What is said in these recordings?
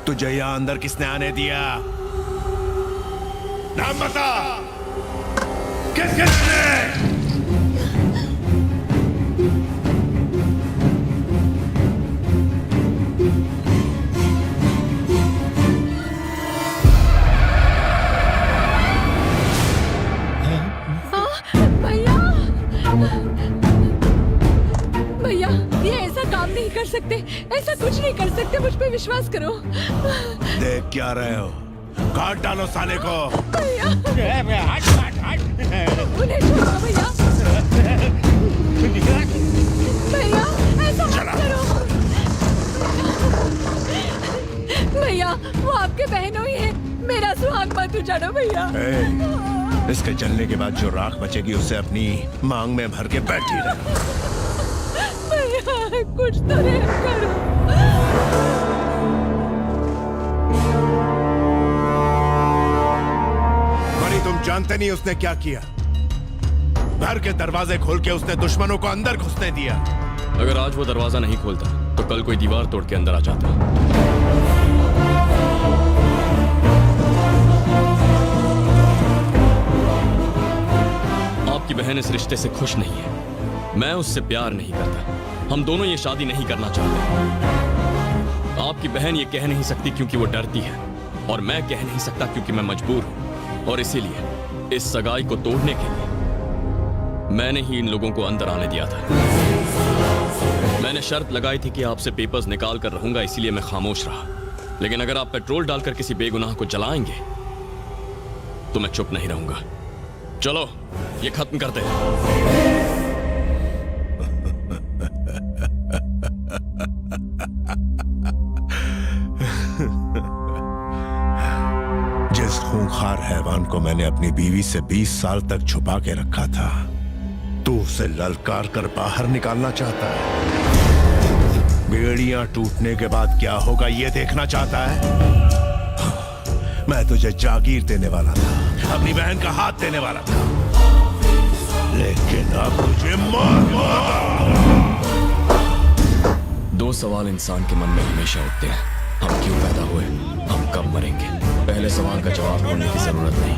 तुझे यहाँ अंदर किसने आने दिया? नाम बता। किसने? भैया, ये ऐसा काम नहीं कर सकते, ऐसा कुछ नहीं कर सकते, मुझ पे विश्वास करो। देख क्या रहे हो? काट डालो साले को। भैया, हट हट हट। उन्हें छोड़ो भैया। भैया, ऐसा मत करो। भैया, वो आपके बहनों ही है, मेरा सुहाग मत उजाड़ो भैया। इसके जलने के बाद जो राख बचेगी उसे अपनी मांग में भर के बैठी रहो। भैया, कुछ तो रहम करो। बड़ी, तुम जानते नहीं उसने क्या किया? घर के दरवाजे खोल के उसने दुश्मनों को अंदर घुसने दिया। अगर आज वो दरवाजा नहीं खोलता तो कल कोई दीवार तोड़ के अंदर आ जाता। आपकी बहन इस रिश्ते से खुश नहीं है, मैं उससे प्यार नहीं करता, हम दोनों ये शादी नहीं करना चाहते। आपकी बहन ये कह नहीं सकती क्योंकि वो डरती है, और मैं कह नहीं सकता क्योंकि मैं मजबूर हूं। और इसीलिए इस सगाई को तोड़ने के लिए मैंने ही इन लोगों को अंदर आने दिया था। मैंने शर्त लगाई थी कि आपसे पेपर्स निकाल कर रहूंगा, इसीलिए मैं खामोश रहा। लेकिन अगर आप पेट्रोल डालकर किसी बेगुनाह को जलाएंगे तो मैं चुप नहीं रहूंगा। चलो ये खत्म करते हैं। जिस खूंखार हैवान को मैंने अपनी बीवी से 20 साल तक छुपा के रखा था, तू उसे ललकार कर बाहर निकालना चाहता है। बेड़ियां टूटने के बाद क्या होगा ये देखना चाहता है। मैं तुझे जागीर देने वाला था, अपनी बहन का हाथ देने वाला था, लेकिन अब तुझे मार। दो सवाल इंसान के मन में हमेशा उठते हैं, हम क्यों पैदा हुए, हम कब मरेंगे। पहले सवाल का जवाब ढूंढने की जरूरत नहीं,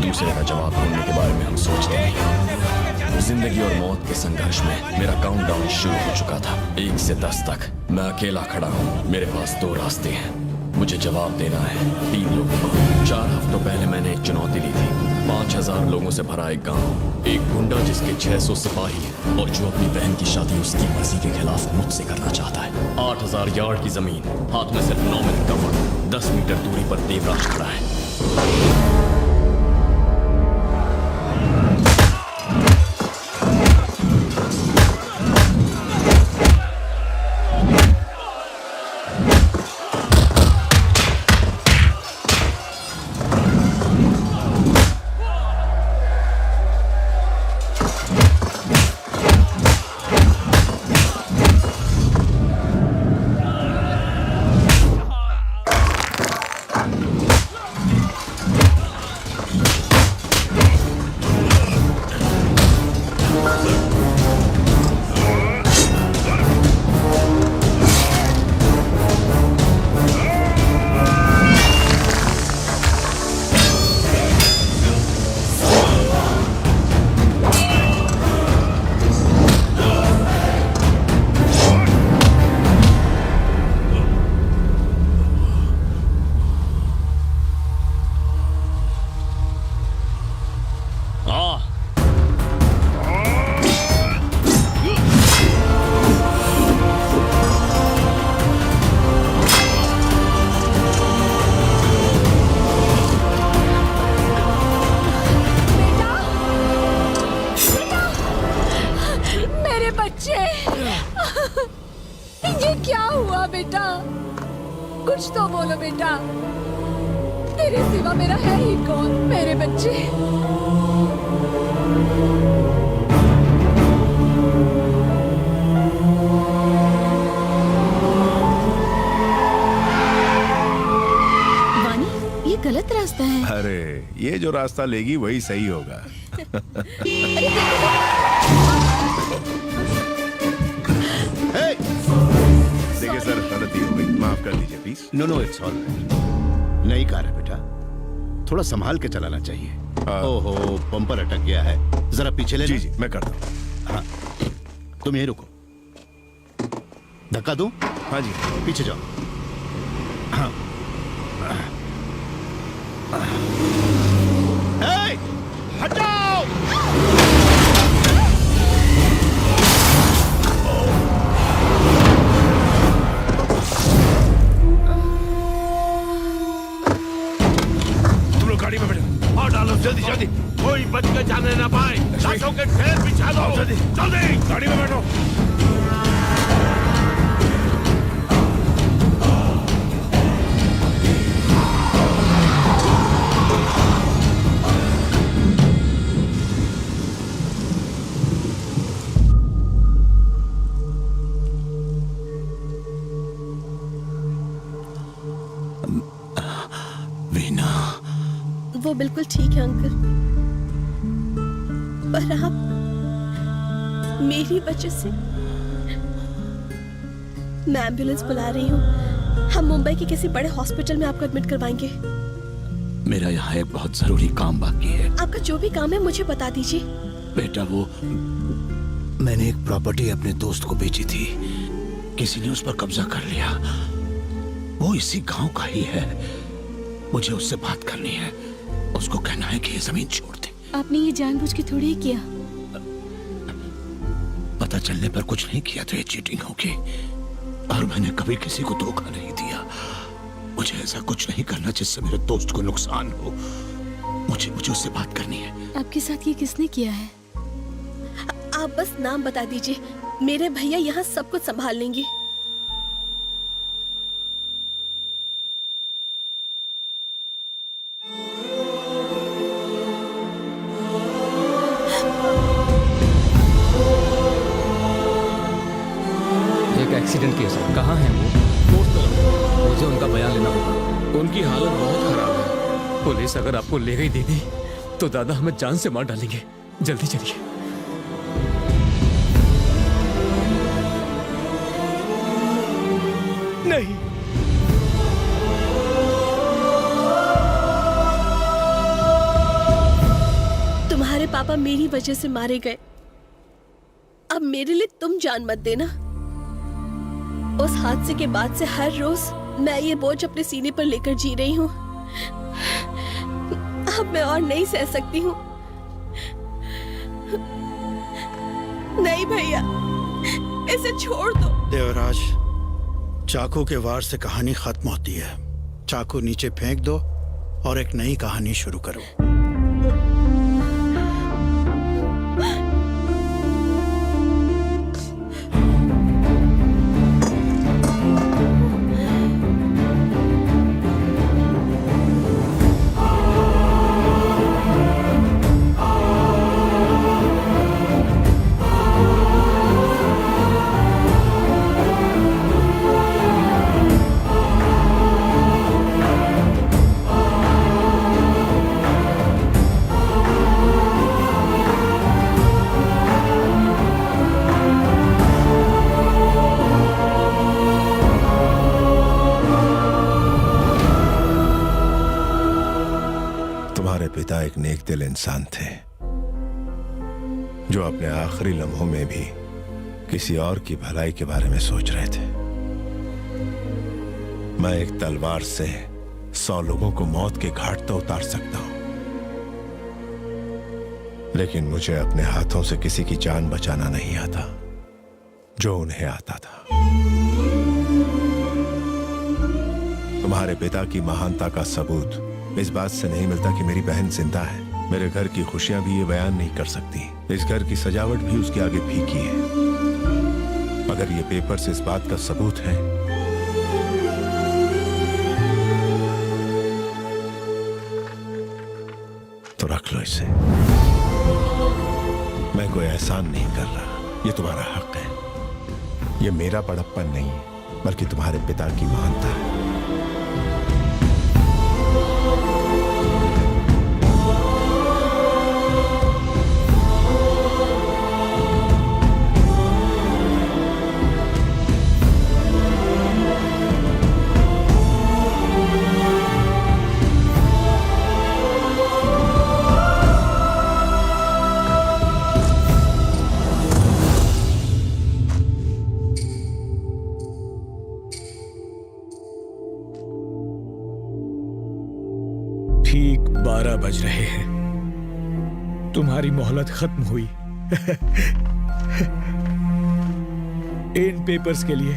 दूसरे का जवाब ढूंढने के बारे में हम सोचते नहीं। जिंदगी और मौत के संघर्ष में मेरा काउंटडाउन शुरू हो चुका था, 1 से 10 तक। मैं अकेला खड़ा हूँ, मेरे पास 2 रास्ते हैं, मुझे जवाब देना है 3 लोगों को। 4 हफ्तों पहले मैंने एक चुनौती ली थी, 5000 लोगों से भरा एक गांव, एक गुंडा जिसके 600 सिपाही हैं और जो अपनी बहन की शादी उसकी मर्जी के खिलाफ मुझसे करना चाहता है। 8000 यार्ड की जमीन, हाथ में सिर्फ 9 मिनट का वक्त, 10 मीटर दूरी पर देवराज खड़ा है। कुछ तो बोलो बेटा, तेरे सिवा मेरा है ही कौन? मेरे बच्चे। वानी, ये गलत रास्ता है। अरे ये जो रास्ता लेगी वही सही होगा। Hey! देखिए सर, गलती हो गई, माफ कर दीजिए please. No it's all right. नई कार है बेटा, थोड़ा संभाल के चलाना चाहिए। ओहो, पंपर अटक गया है, जरा पीछे ले। जी जी मैं करता हूँ। हाँ, तुम यहीं रुको। धक्का दूं? हाँ जी। पीछे जाओ। हाँ। Hey! हटाओ! तुम लोग गाड़ी में बैठो और डालो जल्दी जल्दी। कोई बच के जाने ना पाए। लाशों के ढेर बिछा दो। जल्दी जल्दी। गाड़ी में बैठो। वीना, वो बिल्कुल ठीक है अंकल, पर आप मेरी वजह से। मैं एम्बुलेंस बुला रही हूँ, हम मुंबई के किसी बड़े हॉस्पिटल में आपको एडमिट करवाएंगे। मेरा यहाँ एक बहुत जरूरी काम बाकी है। आपका जो भी काम है मुझे बता दीजिए। बेटा, वो मैंने एक प्रॉपर्टी अपने दोस्त को बेची थी, किसी ने उस पर कब्जा कर लिया। वो इसी गांव का ही है, मुझे उससे बात करनी है। उसको कहना है कि ये जमीन छोड़ दे। आपने ये जानबूझ के थोड़ी ही किया। पता चलने पर कुछ नहीं किया तो ये चीटिंग होगी, और मैंने कभी किसी को धोखा नहीं दिया। मुझे ऐसा कुछ नहीं करना जिससे मेरे दोस्त को नुकसान हो। मुझे उससे बात करनी है। आपके साथ ये किसने किया है? आप बस नाम बता दीजिए, मेरे भैया यहाँ सब कुछ संभाल लेंगे। एक्सीडेंट केस है। कहाँ है वो? मुझे उनका बयान लेना होगा। उनकी हालत बहुत खराब है। पुलिस अगर आपको ले गई दीदी तो दादा हमें जान से मार डालेंगे। जल्दी चलिए। नहीं, तुम्हारे पापा मेरी वजह से मारे गए, अब मेरे लिए तुम जान मत देना। उस हादसे के बाद से हर रोज मैं ये बोझ अपने सीने पर लेकर जी रही हूँ। अब मैं और नहीं सह सकती हूँ। नहीं भैया, इसे छोड़ दो। देवराज, चाकू के वार से कहानी खत्म होती है। चाकू नीचे फेंक दो और एक नई कहानी शुरू करो। पिता एक नेक दिल इंसान थे जो अपने आखिरी लम्हों में भी किसी और की भलाई के बारे में सोच रहे थे। मैं एक तलवार से 100 लोगों को मौत के घाट तो उतार सकता हूं, लेकिन मुझे अपने हाथों से किसी की जान बचाना नहीं आता जो उन्हें आता था। तुम्हारे पिता की महानता का सबूत इस बात से नहीं मिलता कि मेरी बहन जिंदा है। मेरे घर की खुशियां भी ये बयान नहीं कर सकती। इस घर की सजावट भी उसके आगे फीकी है। अगर ये पेपर्स इस बात का सबूत है तो रख लो इसे। मैं कोई एहसान नहीं कर रहा, ये तुम्हारा हक है। ये मेरा बड़प्पन नहीं बल्कि तुम्हारे पिता की महानता है। ठीक 12 बज रहे हैं। तुम्हारी मोहलत खत्म हुई। इन पेपर्स के लिए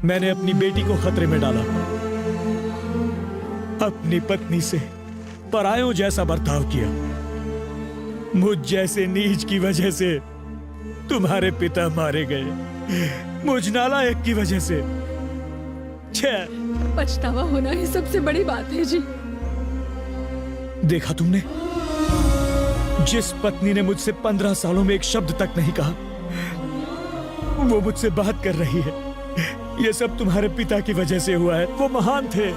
मैंने अपनी बेटी को खतरे में डाला। अपनी पत्नी से परायों जैसा बर्ताव किया। मुझ जैसे नीच की वजह से तुम्हारे पिता मारे गए। मुझ नालायक की वजह से। पछतावा होना ही सबसे बड़ी बात है जी। देखा तुमने, जिस पत्नी ने मुझसे 15 सालों में एक शब्द तक नहीं कहा, वो मुझसे बात कर रही है। ये सब तुम्हारे पिता की वजह से हुआ है। वो महान थे।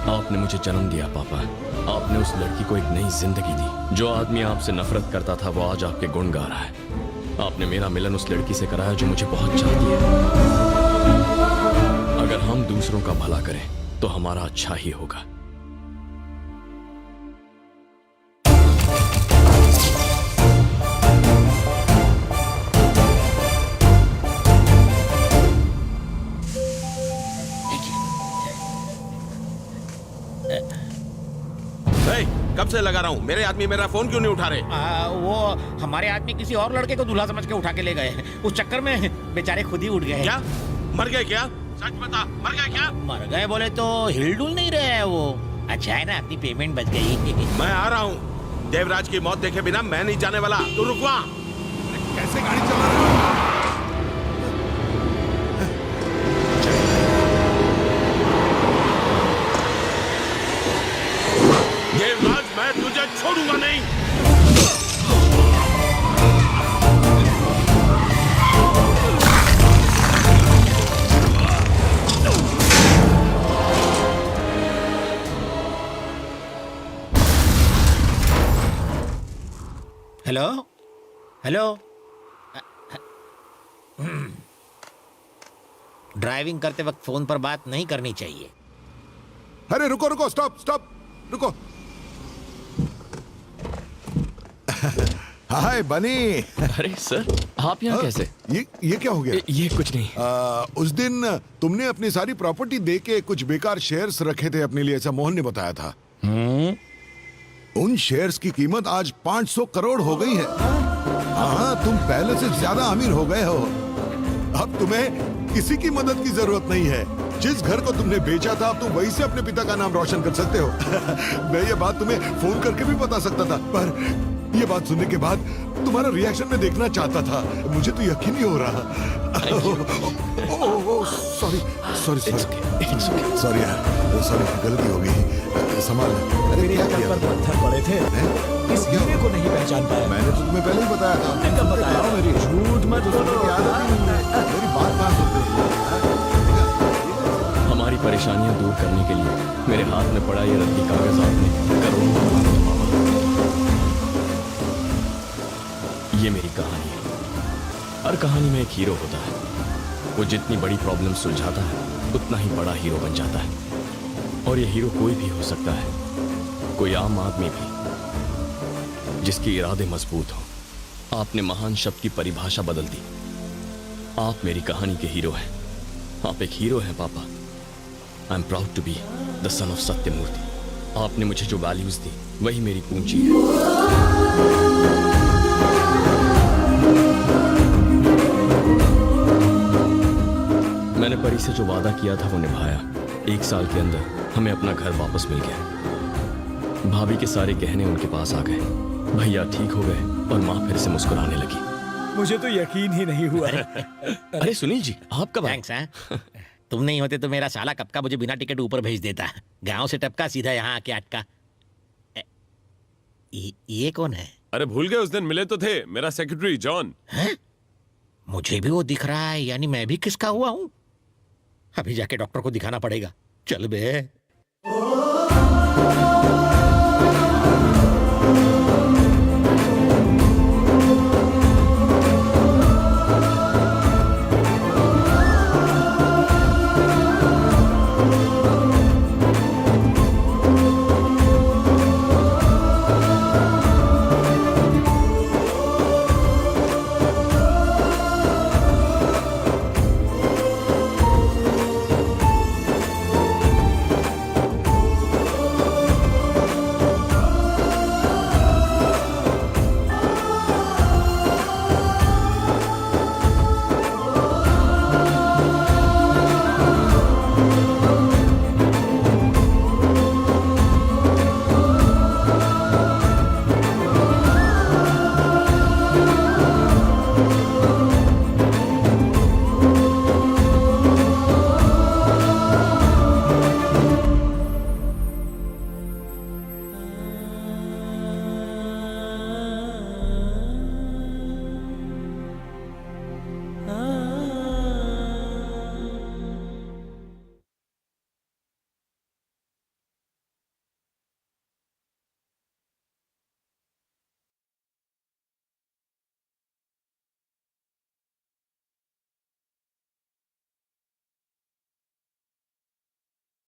आपने मुझे जन्म दिया पापा। आपने उस लड़की को एक नई जिंदगी दी। जो आदमी आपसे नफरत करता था वो आज आपके गुण गा रहा है। आपने मेरा मिलन उस लड़की से कराया जो मुझे बहुत चाहती है। अगर हम दूसरों का भला करें तो हमारा अच्छा ही होगा। कब से लगा रहा हूँ, मेरे आदमी मेरा फोन क्यों नहीं उठा रहे? वो हमारे आदमी किसी और लड़के को दूल्हा समझ के उठा के ले गए। उस चक्कर में बेचारे खुद ही उठ गए। क्या मर गए? क्या सच बता, मर गए क्या? मर गए बोले तो हिलडुल नहीं रहे हैं वो। अच्छा है ना, अपनी पेमेंट बच गई। मैं आ रहा हूँ। देवराज की मौत देखे बिना मैं नहीं जाने वाला। तू रुक वहाँ। कैसे गाड़ी चला रहे हो? देवराज, मैं तुझे छोड़ूंगा नहीं। Hello hello. ड्राइविंग करते वक्त फोन पर बात नहीं करनी चाहिए। अरे रुको रुको, स्टॉप स्टॉप, रुको। हाय बनी। अरे सर, आप यहाँ कैसे? ये क्या हो गया? ये कुछ नहीं। उस दिन तुमने अपनी सारी प्रॉपर्टी दे के कुछ बेकार शेयर्स रखे थे अपने लिए, ऐसा मोहन ने बताया था। उन शेयर्स की कीमत आज 500 करोड़ हो गई है। हाँ, तुम पहले से ज्यादा अमीर हो गए हो। अब तुम्हें किसी की मदद की जरूरत नहीं है। जिस घर को तुमने बेचा था, अब तुम वहीं से अपने पिता का नाम रोशन कर सकते हो। मैं ये बात तुम्हें फोन करके भी बता सकता था, पर ये बात सुनने के बाद तुम्हारा रिएक्शन मैं देखना चाहता था। मुझे तो यकीन नहीं हो रहा। सॉरी सॉरी सॉरी सॉरी यार, सॉरी, गलती हो गई। संभाल। अरे क्या किया? पत्थर पड़े थे, इस हीरे को नहीं पहचान पाया। मैंने तो तुम्हें पहले ही बताया था। कब बताया? मेरी झूठ मत बोलो यार, मेरी बात मान सकते। हमारी परेशानियां दूर करने के लिए मेरे हाथ में पड़ा ये रद्दी कागज आपने करोड़ों। ये मेरी कहानी है। हर कहानी में एक हीरो होता है। वो जितनी बड़ी प्रॉब्लम सुलझाता है उतना ही बड़ा हीरो बन जाता है। और ये हीरो कोई भी हो सकता है, कोई आम आदमी भी, जिसके इरादे मजबूत हो। आपने महान शब्द की परिभाषा बदल दी। आप मेरी कहानी के हीरो हैं। आप एक हीरो हैं पापा। I am proud to be the son of Satyamurthy. आपने मुझे जो वैल्यूज दी वही मेरी पूंजी है। मैंने परी से जो वादा किया था वो निभाया। 1 साल के अंदर हमें अपना घर वापस मिल गया। भाभी के सारे गहने उनके पास आ गए, भैया ठीक हो गए और माँ फिर से मुस्कुराने लगी। मुझे तो यकीन ही नहीं हुआ। अरे सुनील जी, आप कब आए? थैंक्स हैं। तुम नहीं होते तो मेरा साला कब का मुझे बिना टिकट ऊपर भेज देता। गांव से टपका सीधा यहाँ आके अटका। ये कौन है? अरे भूल गए, उस दिन मिले तो थे, मेरा सेक्रेटरी जॉन। हैं? मुझे भी वो दिख रहा है, यानी मैं भी किसका हुआ हूँ? अभी जाके डॉक्टर को दिखाना पड़ेगा। चल बे।